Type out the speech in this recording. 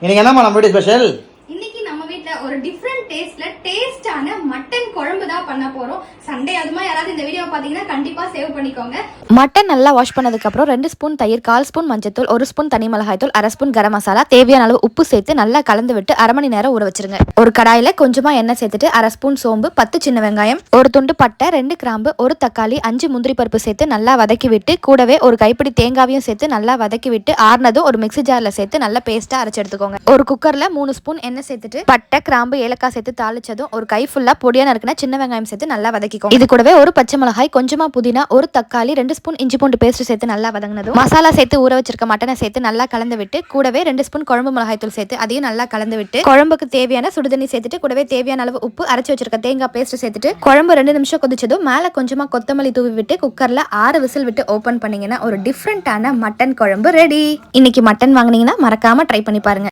இன்னைக்கு என்னம்மா நம்ம வீட்டு ஸ்பெஷல்? இன்னைக்கு நம்ம வீட்ல ஒரு டிஃபரண்ட் டேஸ்டான மட்டன் குழம்பு தான் பண்ண போறோம். சண்டே அதுமா யாராவது இந்த வீடியோ பாத்தீங்கன்னா கண்டிப்பா சேவ் பண்ணிக்கோங்க. மட்டன் நல்லா வாஷ் பண்ணதுக்கு அப்புறம் 2 ஸ்பூன் தயிர், 1/4 ஸ்பூன் மஞ்சத்தூள், 1 ஸ்பூன் தனி மிளகாய் தூள், 1/2 ஸ்பூன் கரம் மசாலா, தேவையான அளவு உப்பு சேர்த்து நல்லா கலந்து விட்டு 1/2 மணி நேரம் ஊற வச்சிருங்க. ஒரு கடாயில கொஞ்சமா எண்ணெய் சேர்த்துட்டு 1/2 ஸ்பூன் சோம்பு, 10 சின்ன வெங்காயம், ஒரு துண்டு பட்டை, 2 கிராம்பு, ஒரு தக்காளி, 5 முந்திரி பருப்பு சேர்த்து நல்லா வதக்கி விட்டு கூடவே ஒரு கைப்பிடி தேங்காவையும் சேர்த்து நல்லா வதக்கி விட்டு ஆறுனதும் ஒரு மிக்ஸி ஜார்ல சேர்த்து நல்லா பேஸ்டா அரைச்சு எடுத்துக்கோங்க. ஒரு குக்கர்ல 3 ஸ்பூன் எண்ணெய் சேர்த்துட்டு பட்டை, கிராம்பு, ஏலக்காய் சேர்த்து தாளிச்சதும் ஒரு கை ஃபுல்லா பொடியா நறுக்குன சின்ன வெங்காயம் சேர்த்து நல்லா வதக்கிக்கோங்க. இது கூடவே ஒரு பச்சை மிளகாய், கொஞ்சமா புதினா, ஒரு தக்காளி, 2 ஸ்பூன் இஞ்சி பூண்டு பேஸ்ட் சேர்த்து நல்லா வதங்கினதும் மசாலா சேர்த்து ஊற வச்சிருக்க மட்டனை சேர்த்து நல்லா கலந்து விட்டு கூடவே 2 ஸ்பூன் குழம்பு மிளகாய் தூள் சேர்த்து அதையும் நல்லா கலந்து விட்டு குழம்புக்கு தேவையான சுடுதண்ணி சேர்த்துட்டு கூடவே தேவையான அளவு உப்பு, அரைச்சு வச்சிருக்க தேங்காய் பேஸ்ட் சேர்த்துட்டு குழம்பு 2 நிமிஷம் கொதிச்சதும் மேல கொஞ்சமா கொத்தமல்லி தூவி விட்டு குக்கர்ல 6 விசில் விட்டு ஓபன் பண்ணீங்கன்னா ஒரு டிஃப்ரெண்டான மட்டன் குழம்பு ரெடி. இன்னைக்கு மட்டன் வாங்குனீங்கன்னா மறக்காம ட்ரை பண்ணி பாருங்க.